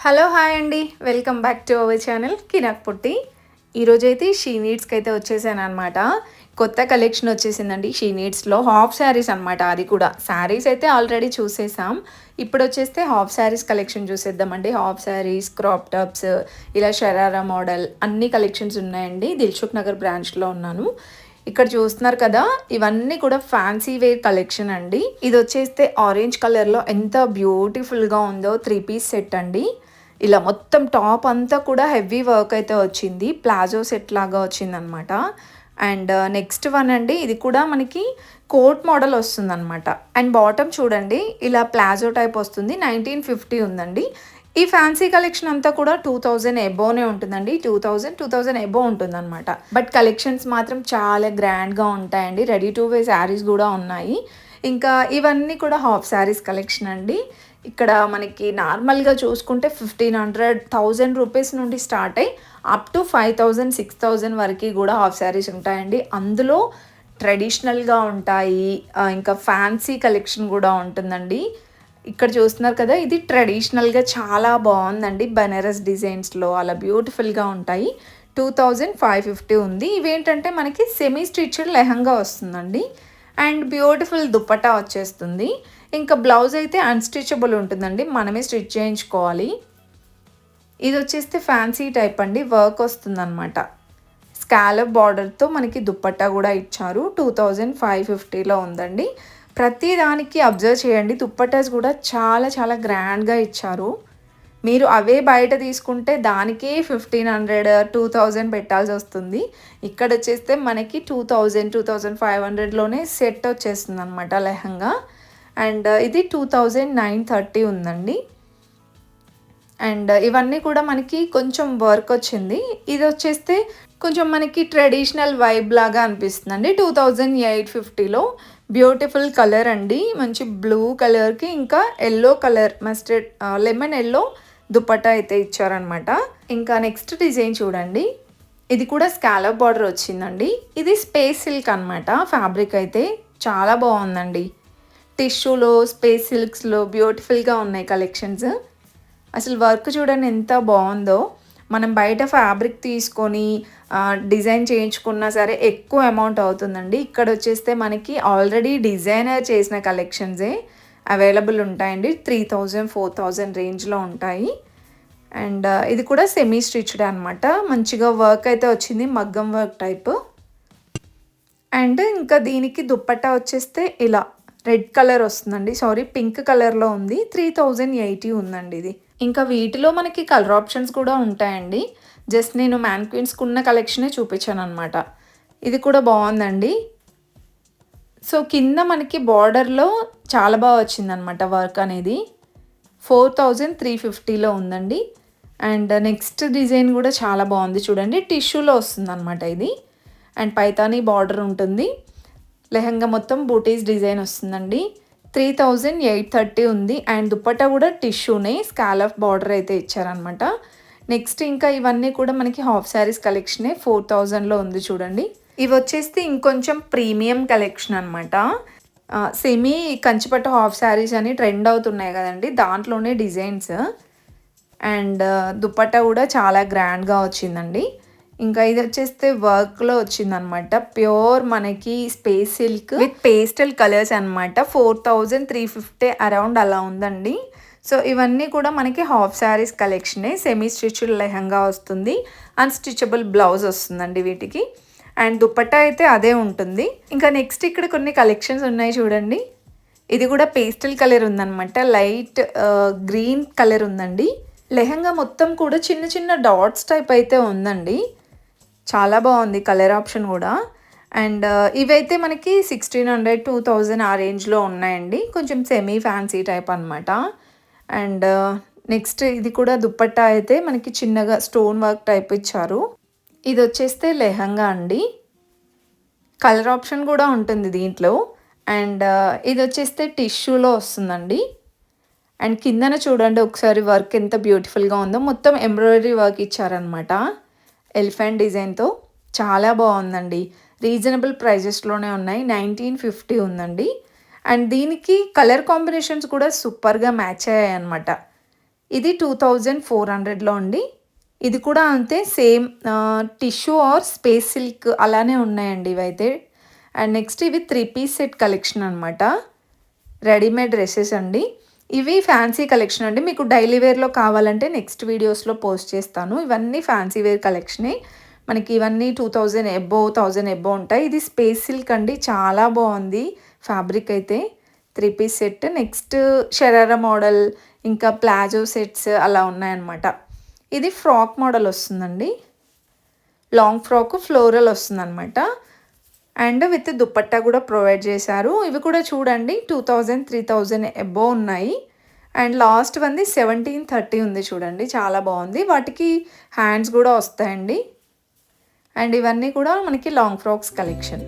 Hello hi అండి, welcome back to our channel Kirrak Putti. ఈరోజైతే she నీడ్స్కి అయితే వచ్చేసాను అనమాట. కొత్త కలెక్షన్ వచ్చేసిందండి షీ నీడ్స్లో. హాఫ్ శారీస్ అనమాట. అది కూడా శారీస్ అయితే ఆల్రెడీ చూసేసాం. ఇప్పుడు వచ్చేస్తే హాఫ్ శారీస్ కలెక్షన్ చూసేద్దామండి. హాఫ్ శారీస్, క్రాప్ టాప్స్, ఇలా షరారా మోడల్ అన్ని కలెక్షన్స్ ఉన్నాయండి. దిల్సుఖ్ నగర్ బ్రాంచ్లో ఉన్నాను. ఇక్కడ చూస్తున్నారు కదా, ఇవన్నీ కూడా ఫ్యాన్సీ వేర్ కలెక్షన్ అండి. ఇది వచ్చేస్తే ఆరెంజ్ కలర్లో ఎంత బ్యూటిఫుల్గా ఉందో 3 పీస్ సెట్ అండి. ఇలా మొత్తం టాప్ అంతా కూడా హెవీ వర్క్ అయితే వచ్చింది. ప్లాజో సెట్ లాగా వచ్చిందనమాట. అండ్ నెక్స్ట్ వన్ అండి, ఇది కూడా మనకి కోట్ మోడల్ వస్తుందన్నమాట. అండ్ బాటమ్ చూడండి, ఇలా ప్లాజో టైప్ వస్తుంది. 1950 ఉందండి. ఈ ఫ్యాన్సీ కలెక్షన్ అంతా కూడా 2000 ఎబోనే ఉంటుందండి. 2000 ఎబో ఉంటుందన్నమాట. బట్ కలెక్షన్స్ మాత్రం చాలా గ్రాండ్గా ఉంటాయండి. రెడీ టు వేర్ శారీస్ కూడా ఉన్నాయి. ఇంకా ఇవన్నీ కూడా హాఫ్ శారీస్ కలెక్షన్ అండి. ఇక్కడ మనకి నార్మల్గా చూసుకుంటే 1500 రూపీస్ నుండి స్టార్ట్ అయ్యి అప్ టు 5000 6000 వరకు కూడా హాఫ్ శారీస్ ఉంటాయండి. అందులో ట్రెడిషనల్గా ఉంటాయి, ఇంకా ఫ్యాన్సీ కలెక్షన్ కూడా ఉంటుందండి. ఇక్కడ చూస్తున్నారు కదా, ఇది ట్రెడిషనల్గా చాలా బాగుందండి. బనారస్ డిజైన్స్లో అలా బ్యూటిఫుల్గా ఉంటాయి. 2550 ఉంది. ఇవేంటంటే మనకి సెమీ స్టిచ్డ్ లెహంగా వస్తుందండి. అండ్ బ్యూటిఫుల్ దుప్పటా వచ్చేస్తుంది. ఇంకా బ్లౌజ్ అయితే అన్స్టిచబుల్ ఉంటుందండి, మనమే స్టిచ్ చేయించుకోవాలి. ఇది వచ్చేస్తే ఫ్యాన్సీ టైప్ అండి, వర్క్ వస్తుందన్నమాట. స్కాలప్ బార్డర్తో మనకి దుప్పట్టా కూడా ఇచ్చారు. 2550లో ఉందండి. ప్రతి దానికి అబ్జర్వ్ చేయండి, దుప్పట్టాస్ కూడా చాలా చాలా గ్రాండ్గా ఇచ్చారు. మీరు అవే బయట తీసుకుంటే దానికే 1500 2000 పెట్టాల్సి వస్తుంది. ఇక్కడ వచ్చేస్తే మనకి 2000 2500లోనే సెట్ వచ్చేస్తుంది అనమాట లెహంగా. అండ్ ఇది 2930 ఉందండి. అండ్ ఇవన్నీ కూడా మనకి కొంచెం వర్క్ వచ్చింది. ఇది వచ్చేస్తే కొంచెం మనకి ట్రెడిషనల్ వైబ్ లాగా అనిపిస్తుందండి. 2850లో బ్యూటిఫుల్ కలర్ అండి. మంచి బ్లూ కలర్కి ఇంకా yellow colour, mustard lemon yellow dupatta అయితే ఇచ్చారనమాట. ఇంకా నెక్స్ట్ డిజైన్ చూడండి, ఇది కూడా స్కాలప్ బార్డర్ వచ్చిందండి. ఇది స్పేస్ సిల్క్ అనమాట. ఫ్యాబ్రిక్ అయితే చాలా బాగుందండి. టిష్యూలో, స్పేస్ సిల్క్స్లో బ్యూటిఫుల్గా ఉన్నాయి కలెక్షన్స్. అసలు వర్క్ చూడండి ఎంత బాగుందో. మనం బయట ఫ్యాబ్రిక్ తీసుకొని డిజైన్ చేయించుకున్నా సరే ఎక్కువ అమౌంట్ అవుతుందండి. ఇక్కడ వచ్చేస్తే మనకి ఆల్రెడీ డిజైనర్ చేసిన కలెక్షన్సే అవైలబుల్ ఉంటాయండి. 3000 4000 రేంజ్లో ఉంటాయి. అండ్ ఇది కూడా సెమీ స్టిచ్డ్ అనమాట. మంచిగా వర్క్ అయితే వచ్చింది, మగ్గం వర్క్ టైప్. అండ్ ఇంకా దీనికి దుప్పట్టా వచ్చేస్తే ఇలా రెడ్ కలర్ వస్తుందండి. సారీ, పింక్ కలర్లో ఉంది. 3080 ఉందండి ఇది. ఇంకా వీటిలో మనకి కలర్ ఆప్షన్స్ కూడా ఉంటాయండి. జస్ట్ నేను మ్యాన్క్వీన్స్కి ఉన్న కలెక్షనే చూపించాను అనమాట. ఇది కూడా బాగుందండి. సో కింద మనకి బార్డర్లో చాలా బాగా వచ్చిందనమాట వర్క్ అనేది. 4350లో ఉందండి. అండ్ నెక్స్ట్ డిజైన్ కూడా చాలా బాగుంది చూడండి. టిష్యూలో వస్తుందన్నమాట ఇది. అండ్ పైతానీ బార్డర్ ఉంటుంది. లెహంగా మొత్తం బూటీస్ డిజైన్ వస్తుందండి. 3830 ఉంది. అండ్ దుప్పట్టా కూడా టిష్యూనే, స్కాలప్ బార్డర్ అయితే ఇచ్చారనమాట. నెక్స్ట్ ఇంకా ఇవన్నీ కూడా మనకి హాఫ్ శారీస్ కలెక్షనే. 4000లో ఉంది చూడండి. ఇవి వచ్చేస్తే ఇంకొంచెం ప్రీమియం కలెక్షన్ అనమాట. సెమీ కంచిపట్టు హాఫ్ శారీస్ అని ట్రెండ్ అవుతున్నాయి కదండి, దాంట్లోనే డిజైన్స్. అండ్ దుప్పట్టా కూడా చాలా గ్రాండ్గా వచ్చిందండి. ఇంకా ఇది వచ్చేస్తే వర్క్లో వచ్చిందనమాట. ప్యూర్ మనకి space silk with pastel colours అనమాట. 4350 అరౌండ్ అలా ఉందండి. సో ఇవన్నీ కూడా మనకి హాఫ్ శారీస్ కలెక్షనే. సెమీ స్టిచ్డ్ లెహంగా వస్తుంది, అన్స్టిచబుల్ బ్లౌజ్ వస్తుందండి వీటికి. అండ్ దుప్పట్టా అయితే అదే ఉంటుంది. ఇంకా నెక్స్ట్ ఇక్కడ కొన్ని కలెక్షన్స్ ఉన్నాయి చూడండి. ఇది కూడా పేస్టల్ కలర్ ఉందన్నమాట. లైట్ గ్రీన్ కలర్ ఉందండి. లెహంగా మొత్తం కూడా చిన్న చిన్న డాట్స్ టైప్ అయితే ఉందండి. చాలా బాగుంది కలర్ ఆప్షన్ కూడా. అండ్ ఇవైతే మనకి 1600 2000 ఆ రేంజ్లో ఉన్నాయండి. కొంచెం సెమీ ఫ్యాన్సీ టైప్ అనమాట. అండ్ నెక్స్ట్ ఇది కూడా దుప్పట్టా అయితే మనకి చిన్నగా స్టోన్ వర్క్ టైప్ ఇచ్చారు. ఇది వచ్చేస్తే లెహంగా అండి. కలర్ ఆప్షన్ కూడా ఉంటుంది దీంట్లో. అండ్ ఇది వచ్చేస్తే టిష్యూలో వస్తుందండి. అండ్ కిందన చూడండి ఒకసారి వర్క్ ఎంత బ్యూటిఫుల్గా ఉందో. మొత్తం ఎంబ్రాయిడరీ వర్క్ ఇచ్చారనమాట ఎలిఫెంట్ డిజైన్తో. చాలా బాగుందండి. రీజనబుల్ ప్రైజెస్లోనే ఉన్నాయి. 1950 ఉందండి. అండ్ దీనికి కలర్ కాంబినేషన్స్ కూడా సూపర్గా మ్యాచ్ అయ్యాయి అనమాట. ఇది 2400లో అండి. ఇది కూడా అంతే same tissue or space silk అలానే ఉన్నాయండి ఇవైతే. అండ్ నెక్స్ట్ ఇవి 3 పీస్ సెట్ కలెక్షన్ అనమాట. రెడీమేడ్ డ్రెస్సెస్ అండి. ఇవి ఫ్యాన్సీ కలెక్షన్ అండి. మీకు డైలీ వేర్‌లో కావాలంటే నెక్స్ట్ వీడియోస్‌లో పోస్ట్ చేస్తాను. ఇవన్నీ ఫ్యాన్సీ వేర్ కలెక్షనే. మనకి ఇవన్నీ 2000 అబోవ్, 1000 అబోవ్ ఉంటాయి. ఇది స్పేస్ సిల్క్ అండి. చాలా బాగుంది ఫ్యాబ్రిక్ అయితే. 3 piece set. Next sharara model, ఇంకా ప్లాజో సెట్స్ అలా ఉన్నాయన్నమాట. ఇది ఫ్రాక్ మోడల్ వస్తుందండి. లాంగ్ ఫ్రాక్ ఫ్లోరల్ వస్తుందన్నమాట. అండ్ విత్ దుపట్టా కూడా ప్రొవైడ్ చేశారు. ఇవి కూడా చూడండి 2000, 3000 అబోవ్ ఉన్నాయి. అండ్ లాస్ట్ వన్ది 1730 ఉంది చూడండి. చాలా బాగుంది. వాటికి హ్యాండ్స్ కూడా వస్తాయండి. అండ్ ఇవన్నీ కూడా మనకి లాంగ్ ఫ్రాక్స్ కలెక్షన్.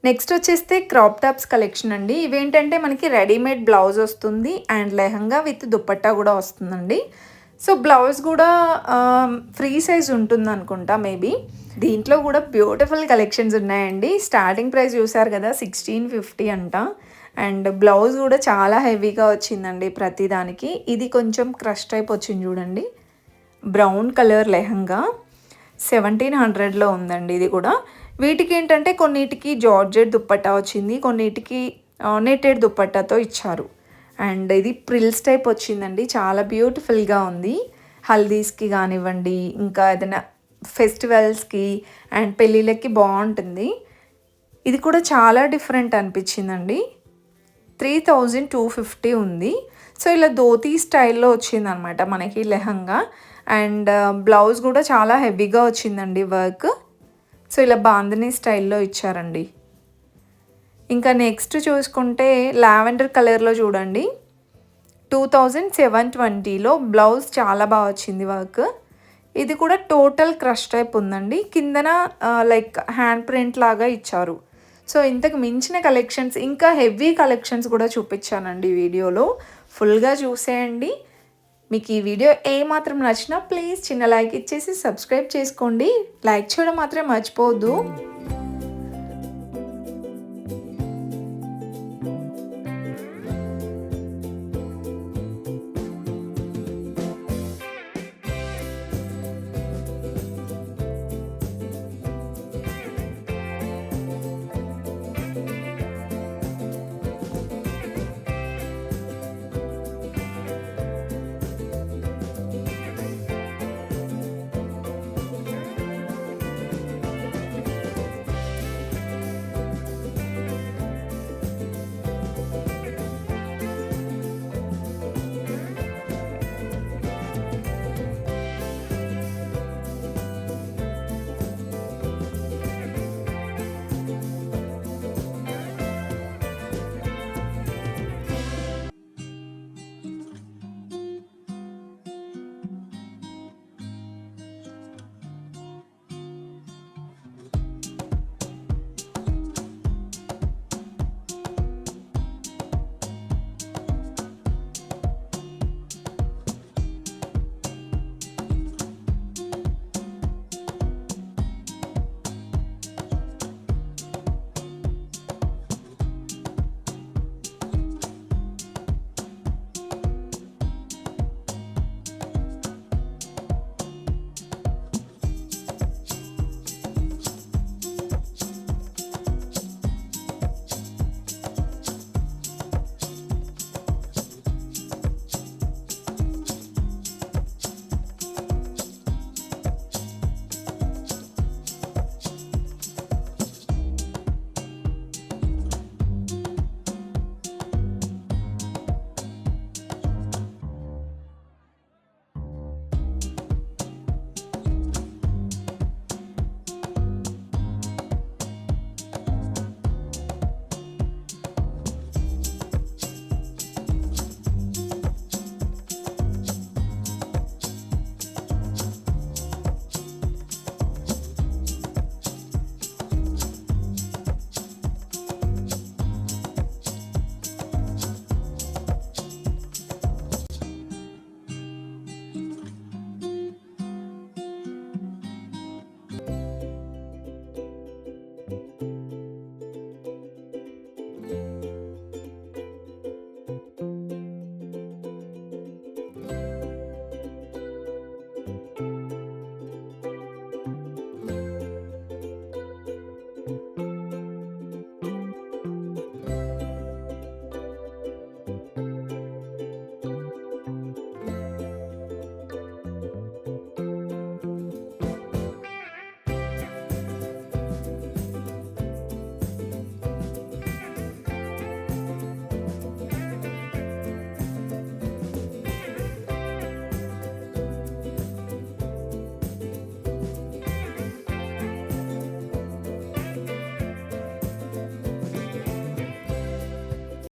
నెక్స్ట్ వచ్చేస్తే క్రాప్ టాప్స్ కలెక్షన్ అండి. ఇవేంటంటే మనకి రెడీమేడ్ బ్లౌజ్ వస్తుంది అండ్ లెహంగా విత్ దుపట్టా కూడా వస్తుందండి. సో బ్లౌజ్ కూడా ఫ్రీ సైజ్ ఉంటుంది అనుకుంటా మేబీ. దీంట్లో కూడా బ్యూటిఫుల్ కలెక్షన్స్ ఉన్నాయండి. స్టార్టింగ్ ప్రైస్ చూసారు కదా 1650 అంట. అండ్ బ్లౌజ్ కూడా చాలా హెవీగా వచ్చిందండి ప్రతిదానికి. ఇది కొంచెం క్రష్ టైప్ వచ్చింది చూడండి. బ్రౌన్ కలర్ లెహంగా 1700లో ఉందండి ఇది కూడా. వీటికి ఏంటంటే కొన్నిటికి జార్జెట్ దుప్పట్టా వచ్చింది, కొన్నిటికి నెటెడ్ దుప్పట్టాతో ఇచ్చారు. అండ్ ఇది ప్రిల్స్ టైప్ వచ్చిందండి. చాలా బ్యూటిఫుల్గా ఉంది. హల్దీస్కి కానివ్వండి, ఇంకా ఏదైనా ఫెస్టివల్స్కి అండ్ పెళ్ళిళ్ళకి బాగుంటుంది. ఇది కూడా చాలా డిఫరెంట్ అనిపించిందండి. 3250 ఉంది. సో ఇలా ధోతీ స్టైల్లో వచ్చిందనమాట మనకి లెహంగా. అండ్ బ్లౌజ్ కూడా చాలా హెవీగా వచ్చిందండి వర్క్. సో ఇలా బాందినీ స్టైల్లో ఇచ్చారండి. ఇంకా నెక్స్ట్ చూసుకుంటే లావెండర్ కలర్లో చూడండి 2720లో బ్లౌజ్ చాలా బాగా వచ్చింది వర్క్. ఇది కూడా టోటల్ క్రష్ టైప్ ఉందండి. కిందన లైక్ హ్యాండ్ ప్రింట్ లాగా ఇచ్చారు. సో ఇంతకు మించిన కలెక్షన్స్, ఇంకా హెవీ కలెక్షన్స్ కూడా చూపించానండి వీడియోలో. ఫుల్గా చూసేయండి. మీకు ఈ వీడియో ఏమాత్రం నచ్చినా ప్లీజ్ చిన్న లైక్ ఇచ్చేసి సబ్స్క్రైబ్ చేసుకోండి. లైక్ చేయడం మాత్రం మర్చిపోవద్దు.